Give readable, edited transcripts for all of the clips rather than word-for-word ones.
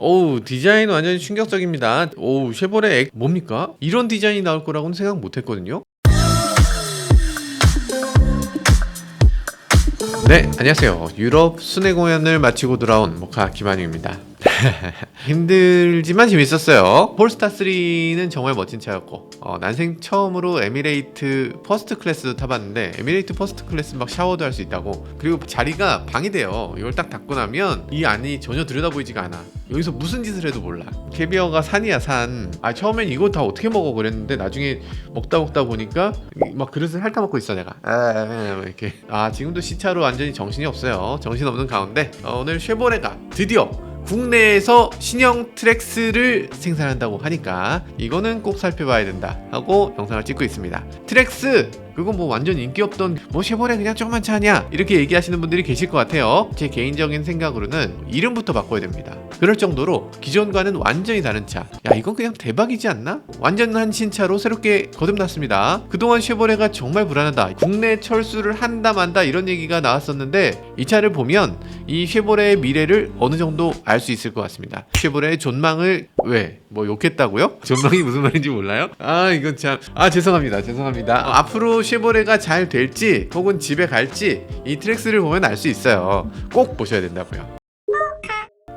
오우, 디자인 완전히 충격적입니다. 오우, 쉐보레 뭡니까? 이런 디자인이 나올 거라고는 생각 못 했거든요. 네, 안녕하세요. 유럽 순회 공연을 마치고 돌아온 모카 김한유입니다. 힘들지만 재밌었어요. 폴스타 3는 정말 멋진 차였고, 난생 처음으로 에미레이트 퍼스트 클래스도 타봤는데, 에미레이트 퍼스트 클래스 막 샤워도 할 수 있다고. 그리고 자리가 방이 돼요. 이걸 딱 닫고 나면 이 안이 전혀 들여다 보이지가 않아. 여기서 무슨 짓을 해도 몰라. 캐비어가 산이야, 산. 처음엔 이거 다 어떻게 먹어 그랬는데, 나중에 먹다 보니까 막 그릇을 핥아먹고 있어 내가. 이렇게. 지금도 시차로 완전히 정신이 없어요. 정신없는 가운데 오늘 쉐보레가 드디어 국내에서 신형 트랙스를 생산한다고 하니까 이거는 꼭 살펴봐야 된다 하고 영상을 찍고 있습니다. 트랙스! 그건 뭐 완전 인기 없던 뭐 쉐보레 그냥 조그만 차 아니야 이렇게 얘기하시는 분들이 계실 것 같아요. 제 개인적인 생각으로는 이름부터 바꿔야 됩니다. 그럴 정도로 기존과는 완전히 다른 차. 야, 이건 그냥 대박이지 않나? 완전한 신차로 새롭게 거듭났습니다. 그동안 쉐보레가 정말 불안하다, 국내 철수를 한다 만다 이런 얘기가 나왔었는데, 이 차를 보면 이 쉐보레의 미래를 어느 정도 알 수 있을 것 같습니다. 쉐보레의 존망을 뭐 욕했다고요? 존망이 무슨 말인지 몰라요? 이건 참 죄송합니다. 앞으로 쉐보레가 잘 될지 혹은 집에 갈지 이 트랙스를 보면 알 수 있어요. 꼭 보셔야 된다고요.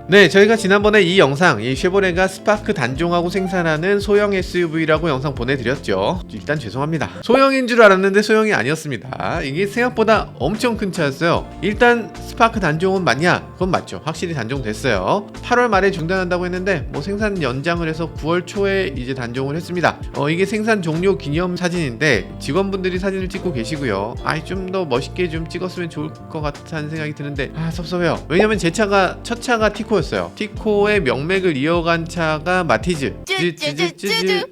네, 저희가 지난번에 이 영상, 이 쉐보레가 스파크 단종하고 생산하는 소형 SUV라고 영상 보내드렸죠. 일단 죄송합니다. 소형인 줄 알았는데 소형이 아니었습니다. 이게 생각보다 엄청 큰 차였어요. 일단 스파크 단종은 맞냐? 그건 맞죠. 확실히 단종됐어요. 8월 말에 중단한다고 했는데 뭐 생산 연장을 해서 9월 초에 이제 단종을 했습니다. 이게 생산 종료 기념 사진인데 직원분들이 사진을 찍고 계시고요. 좀 더 멋있게 좀 찍었으면 좋을 것 같다는 생각이 드는데 섭섭해요. 왜냐면 제 차가 첫 차가 티코였어요. 티코의 명맥을 이어간 차가 마티즈.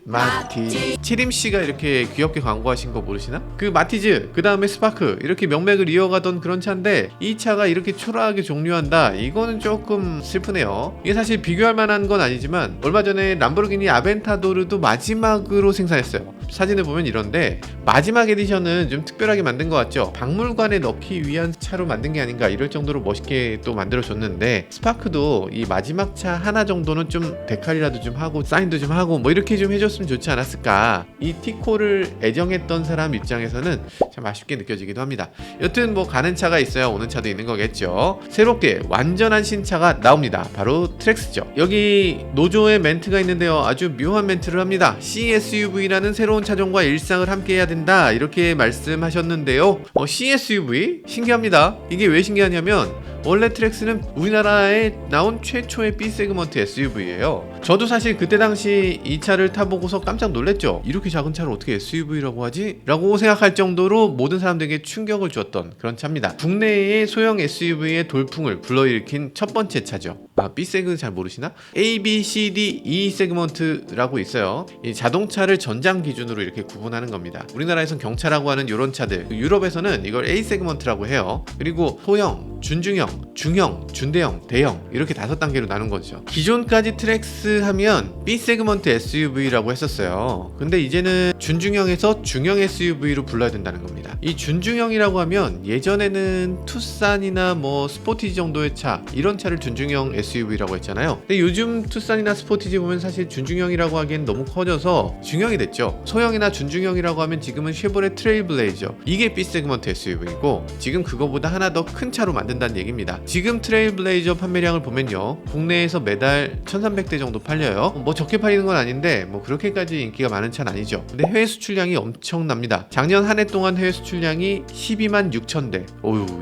마티즈. 채림씨가 이렇게 귀엽게 광고하신 거 모르시나? 그 마티즈, 그 다음에 스파크, 이렇게 명맥을 이어가던 그런 차인데 이 차가 이렇게 초라하게 종료한다? 이거는 조금 슬프네요. 이게 사실 비교할 만한 건 아니지만 얼마 전에 람보르기니 아벤타도르도 마지막으로 생산했어요. 사진을 보면 이런데 마지막 에디션은 좀 특별하게 만든 것 같죠? 박물관에 넣기 위한 차로 만든 게 아닌가, 이럴 정도로 멋있게 또 만들어줬는데, 스파크도 이 마지막 차 하나 정도는 좀 데칼이라도 좀 하고 사인도 좀 하고 뭐 이렇게 좀 해줬으면 좋지 않았을까. 이 티코를 애정했던 사람 입장에서는 참 아쉽게 느껴지기도 합니다. 여튼 뭐 가는 차가 있어야 오는 차도 있는 거겠죠. 새롭게 완전한 신차가 나옵니다. 바로 트랙스죠. 여기 노조의 멘트가 있는데요, 아주 묘한 멘트를 합니다. CSUV라는 새로운 차종과 일상을 함께 해야 된다, 이렇게 말씀하셨는데요. CSUV? 신기합니다. 이게 왜 신기하냐면 원래 트랙스는 우리나라에 나온 최초의 B세그먼트 SUV예요. 저도 사실 그때 당시 이 차를 타보고서 깜짝 놀랐죠. 이렇게 작은 차를 어떻게 SUV라고 하지? 라고 생각할 정도로 모든 사람들에게 충격을 주었던 그런 차입니다. 국내의 소형 SUV의 돌풍을 불러일으킨 첫 번째 차죠. B세그 잘 모르시나? A, B, C, D, E 세그먼트라고 있어요. 이 자동차를 전장 기준으로 이렇게 구분하는 겁니다. 우리나라에선 경차라고 하는 이런 차들, 유럽에서는 이걸 A 세그먼트라고 해요. 그리고 소형, 준중형, 중형, 준대형, 대형, 이렇게 5단계로 나눈 거죠. 기존까지 트랙스 하면 B 세그먼트 SUV라고 했었어요. 근데 이제는 준중형에서 중형 SUV로 불러야 된다는 겁니다. 이 준중형이라고 하면 예전에는 투싼이나 뭐 스포티지 정도의 차, 이런 차를 준중형 SUV라고 했잖아요. 근데 요즘 투싼이나 스포티지 보면 사실 준중형이라고 하기엔 너무 커져서 중형이 됐죠. 소형이나 준중형이라고 하면 지금은 쉐보레 트레일블레이저, 이게 B 세그먼트 SUV이고, 지금 그거보다 하나 더 큰 차로 만든다는 얘기입니다. 지금 트레일블레이저 판매량을 보면요, 국내에서 매달 1300대 정도 팔려요. 뭐 적게 팔리는 건 아닌데 뭐 그렇게까지 인기가 많은 차는 아니죠. 근데 해외 수출량이 엄청납니다. 작년 한 해 동안 해외 수출량이 12만 6천 대.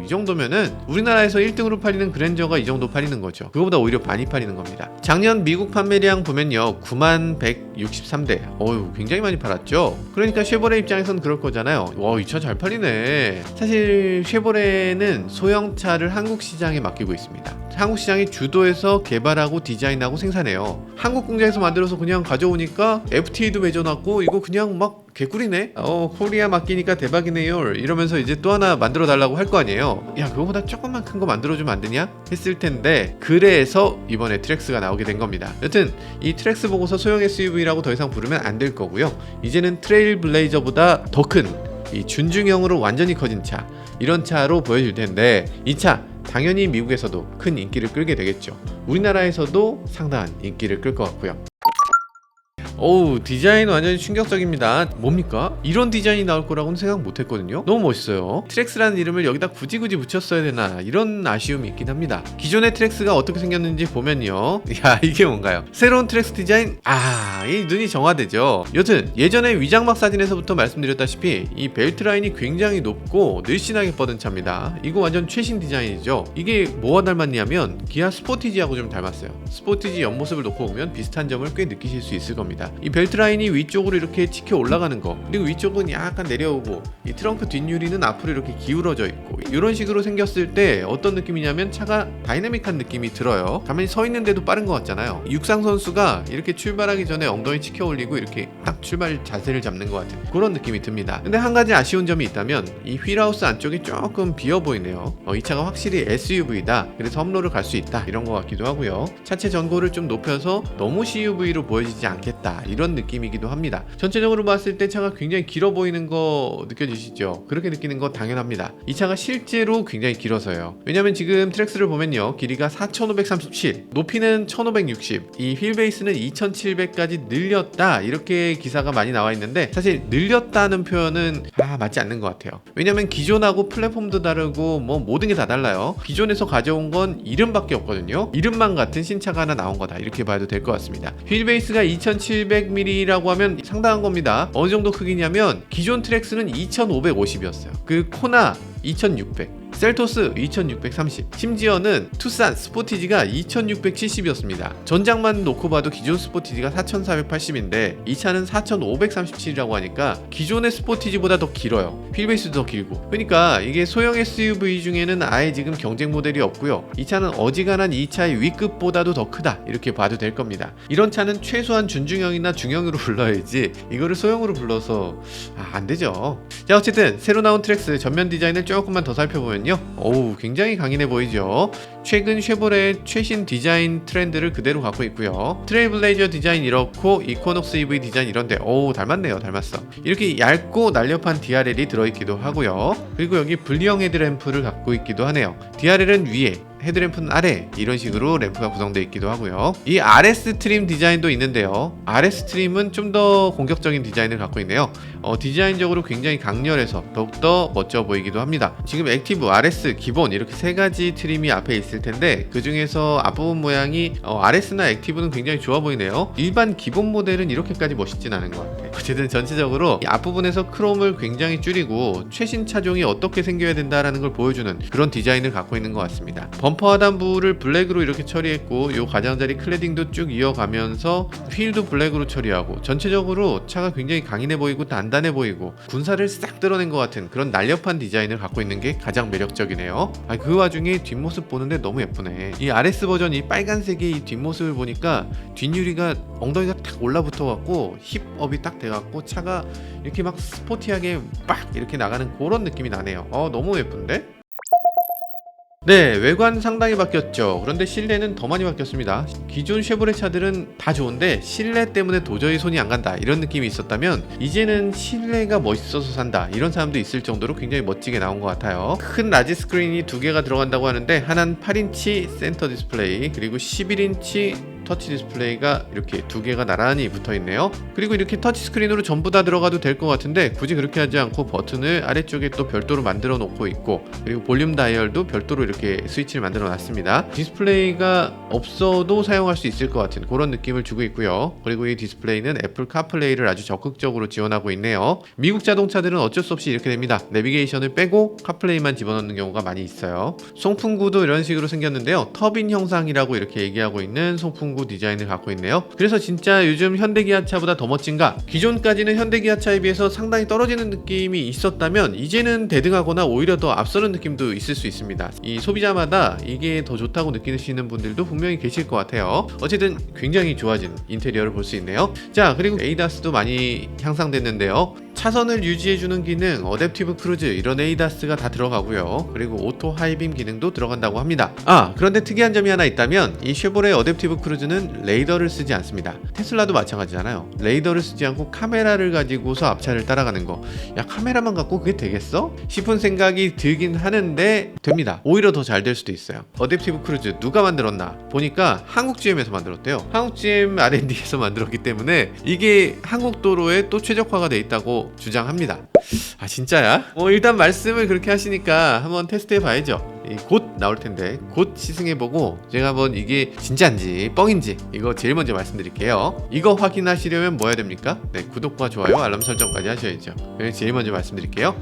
이 정도면은 우리나라에서 1등으로 팔리는 그랜저가 이 정도 팔리는 거죠. 그거보다 오히려 많이 팔리는 겁니다. 작년 미국 판매량 보면요, 9만 163대. 굉장히 많이 팔았죠. 그러니까 쉐보레 입장에선 그럴 거잖아요. 이 차 잘 팔리네. 사실 쉐보레는 소형차를 한국 시장에 맡기고 있습니다. 한국 시장이 주도해서 개발하고 디자인하고 생산해요. 한국 공장에서 만들어서 그냥 가져오니까 FTA도 맺어놨고, 이거 그냥 막 개꿀이네. 코리아 맡기니까 대박이네요. 이러면서 이제 또 하나 만들어 달라고 할 거 아니에요. 야, 그거보다 조금만 큰 거 만들어주면 안 되냐? 했을 텐데, 그래서 이번에 트랙스가 나오게 된 겁니다. 여튼 이 트랙스 보고서 소형 SUV라고 더 이상 부르면 안 될 거고요. 이제는 트레일블레이저보다 더 큰 이 준중형으로 완전히 커진 차, 이런 차로 보여줄 텐데, 이 차 당연히 미국에서도 큰 인기를 끌게 되겠죠. 우리나라에서도 상당한 인기를 끌 것 같고요. 어우, 디자인 완전히 충격적입니다. 뭡니까? 이런 디자인이 나올 거라고는 생각 못했거든요. 너무 멋있어요. 트랙스라는 이름을 여기다 굳이 붙였어야 되나, 이런 아쉬움이 있긴 합니다. 기존의 트랙스가 어떻게 생겼는지 보면요, 야, 이게 뭔가요? 새로운 트랙스 디자인, 이 눈이 정화되죠. 여튼 예전에 위장막 사진에서부터 말씀드렸다시피 이 벨트 라인이 굉장히 높고 늘씬하게 뻗은 차입니다. 이거 완전 최신 디자인이죠. 이게 뭐와 닮았냐면 기아 스포티지하고 좀 닮았어요. 스포티지 옆모습을 놓고 보면 비슷한 점을 꽤 느끼실 수 있을 겁니다. 이 벨트 라인이 위쪽으로 이렇게 치켜 올라가는 거, 그리고 위쪽은 약간 내려오고 이 트렁크 뒷유리는 앞으로 이렇게 기울어져 있고, 이런 식으로 생겼을 때 어떤 느낌이냐면 차가 다이내믹한 느낌이 들어요. 가만히 서 있는데도 빠른 것 같잖아요. 육상 선수가 이렇게 출발하기 전에 엉덩이 치켜 올리고 이렇게 딱 출발 자세를 잡는 것 같은 그런 느낌이 듭니다. 근데 한 가지 아쉬운 점이 있다면 이 휠하우스 안쪽이 조금 비어 보이네요. 이 차가 확실히 SUV다, 그래서 험로를 갈 수 있다, 이런 것 같기도 하고요. 차체 전고를 좀 높여서 너무 CUV로 보여지지 않겠다, 이런 느낌이기도 합니다. 전체적으로 봤을 때 차가 굉장히 길어 보이는 거 느껴지시죠? 그렇게 느끼는 거 당연합니다. 이 차가 실제로 굉장히 길어서요. 왜냐면 지금 트랙스를 보면요, 길이가 4537, 높이는 1560, 이 휠 베이스는 2700까지 늘렸다, 이렇게 기사가 많이 나와 있는데 사실 늘렸다는 표현은 맞지 않는 것 같아요. 왜냐면 기존하고 플랫폼도 다르고 뭐 모든 게 다 달라요. 기존에서 가져온 건 이름밖에 없거든요. 이름만 같은 신차가 하나 나온 거다, 이렇게 봐도 될 것 같습니다. 휠 베이스가 2700mm라고 하면 상당한 겁니다. 어느 정도 크기냐면 기존 트랙스는 2550이었어요. 그 코나 2600, 셀토스 2630, 심지어는 투싼 스포티지가 2670이었습니다. 전장만 놓고 봐도 기존 스포티지가 4480인데 이 차는 4537이라고 하니까 기존의 스포티지보다 더 길어요. 휠베이스도 더 길고. 그러니까 이게 소형 SUV 중에는 아예 지금 경쟁 모델이 없고요. 이 차는 어지간한 이 차의 위급보다도 더 크다, 이렇게 봐도 될 겁니다. 이런 차는 최소한 준중형이나 중형으로 불러야지 이거를 소형으로 불러서 안 되죠. 자, 어쨌든 새로 나온 트랙스 전면 디자인을 조금만 더 살펴보면요, 굉장히 강인해 보이죠. 최근 쉐보레의 최신 디자인 트렌드를 그대로 갖고 있고요. 트레일블레이저 디자인 이렇고, 이코녹스 EV 디자인 이런데 닮았네요. 닮았어. 이렇게 얇고 날렵한 DRL이 들어있기도 하고요. 그리고 여기 분리형 헤드램프를 갖고 있기도 하네요. DRL은 위에, 헤드램프는 아래, 이런 식으로 램프가 구성되어 있기도 하고요. 이 RS 트림 디자인도 있는데요, RS 트림은 좀 더 공격적인 디자인을 갖고 있네요. 디자인적으로 굉장히 강렬해서 더욱더 멋져 보이기도 합니다. 지금 액티브, RS, 기본 이렇게 세 가지 트림이 앞에 있을 텐데 그 중에서 앞부분 모양이 RS나 액티브는 굉장히 좋아 보이네요. 일반 기본 모델은 이렇게까지 멋있진 않은 것 같아요. 어쨌든 전체적으로 이 앞부분에서 크롬을 굉장히 줄이고 최신 차종이 어떻게 생겨야 된다라는 걸 보여주는 그런 디자인을 갖고 있는 것 같습니다. 범퍼 하단부를 블랙으로 이렇게 처리했고, 요 가장자리 클래딩도 쭉 이어가면서 휠도 블랙으로 처리하고, 전체적으로 차가 굉장히 강인해 보이고 단단해 보이고 군사를 싹 드러낸 것 같은 그런 날렵한 디자인을 갖고 있는 게 가장 매력적이네요. 그 와중에 뒷모습 보는데 너무 예쁘네. 이 RS 버전 이 빨간색의 이 뒷모습을 보니까 뒷유리가 엉덩이가 탁 올라붙어 갖고 힙업이 딱 돼 갖고 차가 이렇게 막 스포티하게 빡 이렇게 나가는 그런 느낌이 나네요. 너무 예쁜데? 네, 외관 상당히 바뀌었죠. 그런데 실내는 더 많이 바뀌었습니다. 기존 쉐보레 차들은 다 좋은데 실내 때문에 도저히 손이 안 간다, 이런 느낌이 있었다면 이제는 실내가 멋있어서 산다, 이런 사람도 있을 정도로 굉장히 멋지게 나온 것 같아요. 큰 라지 스크린이 2개가 들어간다고 하는데 하나는 8인치 센터 디스플레이, 그리고 11인치 터치 디스플레이가 이렇게 2개가 나란히 붙어있네요. 그리고 이렇게 터치 스크린으로 전부 다 들어가도 될 것 같은데 굳이 그렇게 하지 않고 버튼을 아래쪽에 또 별도로 만들어 놓고 있고, 그리고 볼륨 다이얼도 별도로 이렇게 스위치를 만들어 놨습니다. 디스플레이가 없어도 사용할 수 있을 것 같은 그런 느낌을 주고 있고요. 그리고 이 디스플레이는 애플 카플레이를 아주 적극적으로 지원하고 있네요. 미국 자동차들은 어쩔 수 없이 이렇게 됩니다. 내비게이션을 빼고 카플레이만 집어넣는 경우가 많이 있어요. 송풍구도 이런 식으로 생겼는데요, 터빈 형상이라고 이렇게 얘기하고 있는 송풍구 디자인을 갖고 있네요. 그래서 진짜 요즘 현대기아차보다 더 멋진가? 기존까지는 현대기아차에 비해서 상당히 떨어지는 느낌이 있었다면 이제는 대등하거나 오히려 더 앞서는 느낌도 있을 수 있습니다. 이 소비자마다 이게 더 좋다고 느끼시는 분들도 분명히 계실 것 같아요. 어쨌든 굉장히 좋아진 인테리어를 볼 수 있네요. 자, 그리고 ADAS도 많이 향상됐는데요. 차선을 유지해주는 기능, 어댑티브 크루즈 이런 ADAS가 다 들어가고요. 그리고 오토 하이빔 기능도 들어간다고 합니다. 그런데 특이한 점이 하나 있다면 이 쉐보레 어댑티브 크루즈는 레이더를 쓰지 않습니다. 테슬라도 마찬가지잖아요. 레이더를 쓰지 않고 카메라를 가지고서 앞차를 따라가는 거. 야, 카메라만 갖고 그게 되겠어? 싶은 생각이 들긴 하는데 됩니다. 오히려 더 잘 될 수도 있어요. 어댑티브 크루즈 누가 만들었나 보니까 한국 GM에서 만들었대요. 한국 GM R&D에서 만들었기 때문에 이게 한국 도로에 또 최적화가 돼 있다고 주장합니다. 진짜야? 일단 말씀을 그렇게 하시니까 한번 테스트해 봐야죠. 곧 나올 텐데 곧 시승해보고 제가 한번 이게 진짜인지 뻥인지 이거 제일 먼저 말씀드릴게요. 이거 확인하시려면 뭐 해야 됩니까? 네, 구독과 좋아요, 알람 설정까지 하셔야죠. 제일 먼저 말씀드릴게요.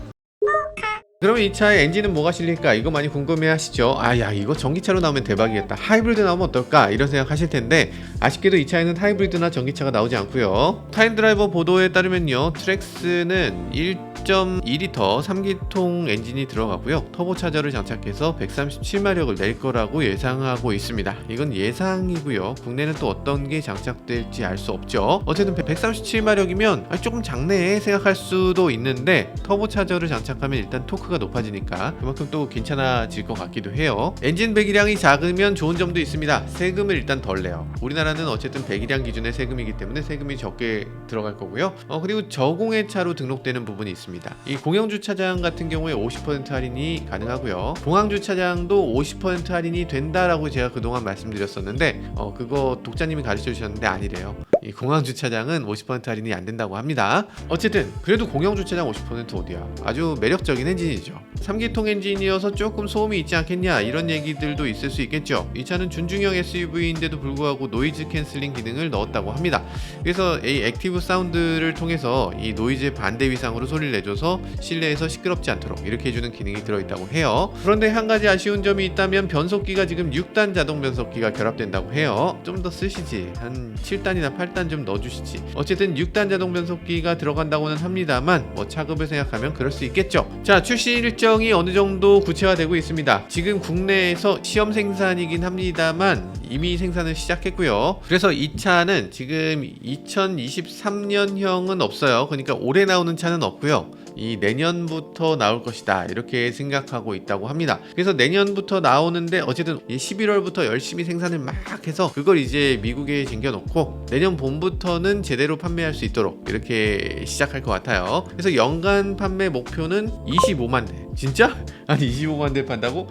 그러면 이 차의 엔진은 뭐가 실릴까? 이거 많이 궁금해 하시죠? 야, 이거 전기차로 나오면 대박이겠다. 하이브리드 나오면 어떨까? 이런 생각 하실 텐데 아쉽게도 이 차에는 하이브리드나 전기차가 나오지 않고요. 타임드라이버 보도에 따르면요, 트랙스는 1.2L 3기통 엔진이 들어가고요. 터보차저를 장착해서 137마력을 낼 거라고 예상하고 있습니다. 이건 예상이고요. 국내는 또 어떤 게 장착될지 알 수 없죠. 어쨌든 137마력이면 조금 작네 생각할 수도 있는데 터보차저를 장착하면 일단 토크가 높아지니까 그만큼 또 괜찮아질 것 같기도 해요. 엔진 배기량이 작으면 좋은 점도 있습니다. 세금을 일단 덜 내요. 우리나라는 어쨌든 배기량 기준의 세금이기 때문에 세금이 적게 들어갈 거고요. 그리고 저공해차로 등록되는 부분이 있습니다. 이 공영주차장 같은 경우에 50% 할인이 가능하고요. 공항주차장도 50% 할인이 된다라고 제가 그동안 말씀드렸었는데 그거 독자님이 가르쳐 주셨는데 아니래요. 이 공항주차장은 50% 할인이 안 된다고 합니다. 어쨌든 그래도 공영주차장 50% 어디야? 아주 매력적인 엔진이죠. 3기통 엔진이어서 조금 소음이 있지 않겠냐 이런 얘기들도 있을 수 있겠죠. 이 차는 준중형 SUV인데도 불구하고 노이즈 캔슬링 기능을 넣었다고 합니다. 그래서 이 액티브 사운드를 통해서 이 노이즈의 반대 위상으로 소리를 내줘서 실내에서 시끄럽지 않도록 이렇게 해주는 기능이 들어있다고 해요. 그런데 한 가지 아쉬운 점이 있다면 변속기가 지금 6단 자동 변속기가 결합된다고 해요. 좀 더 쓰시지, 한 7단이나 8단 좀 넣어주시지. 어쨌든 6단 자동 변속기가 들어간다고는 합니다만 차급을 생각하면 그럴 수 있겠죠. 자, 출시 일정이 어느 정도 구체화되고 있습니다. 지금 국내에서 시험 생산이긴 합니다만 이미 생산을 시작했고요. 그래서 이 차는 지금 2023년형은 없어요. 그러니까 올해 나오는 차는 없고요. 이 내년부터 나올 것이다 이렇게 생각하고 있다고 합니다. 그래서 내년부터 나오는데 어쨌든 11월부터 열심히 생산을 막 해서 그걸 이제 미국에 쟁겨놓고 내년 봄부터는 제대로 판매할 수 있도록 이렇게 시작할 것 같아요. 그래서 연간 판매 목표는 25만 대. 진짜? 아니 25만 대 판다고?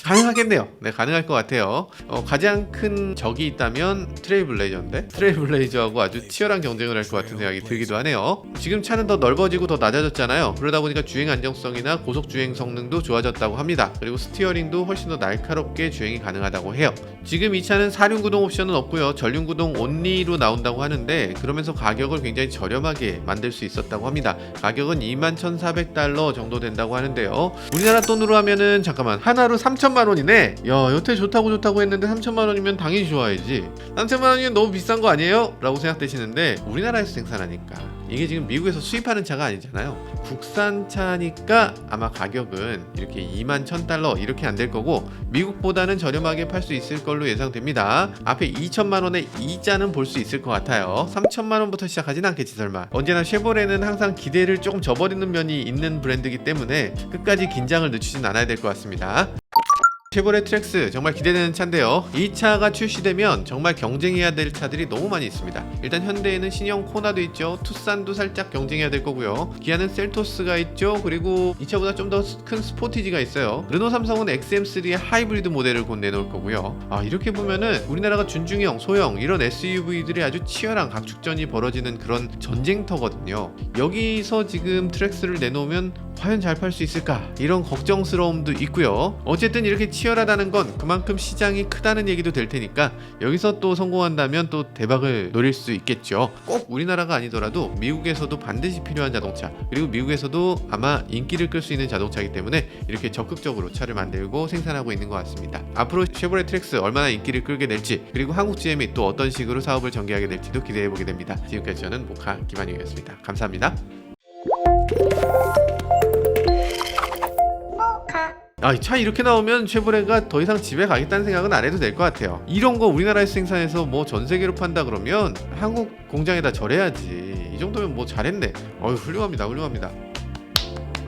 가능하겠네요. 네, 가능할 것 같아요. 가장 큰 적이 있다면 트레일블레이저인데 트레일블레이저하고 아주 치열한 경쟁을 할 것 같은 생각이 들기도 하네요. 지금 차는 더 넓어지고 더 낮아졌잖아요. 그러다 보니까 주행 안정성이나 고속 주행 성능도 좋아졌다고 합니다. 그리고 스티어링도 훨씬 더 날카롭게 주행이 가능하다고 해요. 지금 이 차는 4륜구동 옵션은 없고요. 전륜구동 온리로 나온다고 하는데 그러면서 가격을 굉장히 저렴하게 만들 수 있었다고 합니다. 가격은 21,400달러 정도 된다고 하는데요. 우리나라 돈으로 하면은 잠깐만 하나로 3천만 원이네. 야, 여태 좋다고 했는데 3천만 원이면 당연히 좋아야지. 3천만 원이면 너무 비싼 거 아니에요? 라고 생각되시는데 우리나라에서 생산하니까 이게 지금 미국에서 수입하는 차가 아니잖아요. 국산차니까 아마 가격은 이렇게 21,000달러 이렇게 안 될 거고 미국보다는 저렴하게 팔 수 있을 걸로 예상됩니다. 앞에 2천만 원의 이자는 볼 수 있을 것 같아요. 3천만 원부터 시작하진 않겠지 설마. 언제나 쉐보레는 항상 기대를 조금 저버리는 면이 있는 브랜드이기 때문에 끝까지 긴장을 늦추진 않아야 될 것 같습니다. 쉐보레 트랙스 정말 기대되는 차인데요. 이 차가 출시되면 정말 경쟁해야 될 차들이 너무 많이 있습니다. 일단 현대에는 신형 코나도 있죠. 투싼도 살짝 경쟁해야 될 거고요. 기아는 셀토스가 있죠. 그리고 이 차보다 좀 더 큰 스포티지가 있어요. 르노 삼성은 XM3의 하이브리드 모델을 곧 내놓을 거고요. 이렇게 보면은 우리나라가 준중형, 소형 이런 SUV들이 아주 치열한 각축전이 벌어지는 그런 전쟁터거든요. 여기서 지금 트랙스를 내놓으면 과연 잘 팔 수 있을까? 이런 걱정스러움도 있고요. 어쨌든 이렇게 치열하다는 건 그만큼 시장이 크다는 얘기도 될 테니까 여기서 또 성공한다면 또 대박을 노릴 수 있겠죠. 꼭 우리나라가 아니더라도 미국에서도 반드시 필요한 자동차, 그리고 미국에서도 아마 인기를 끌 수 있는 자동차이기 때문에 이렇게 적극적으로 차를 만들고 생산하고 있는 것 같습니다. 앞으로 쉐보레 트랙스 얼마나 인기를 끌게 될지, 그리고 한국 GM이 또 어떤 식으로 사업을 전개하게 될지도 기대해보게 됩니다. 지금까지 저는 모카 김한용이었습니다. 감사합니다. 이 차 이렇게 나오면 쉐보레가 더 이상 집에 가겠다는 생각은 안 해도 될 것 같아요. 이런 거 우리나라에서 생산해서 뭐 전 세계로 판다 그러면 한국 공장에다 절해야지. 이 정도면 뭐 잘했네. 훌륭합니다. 훌륭합니다.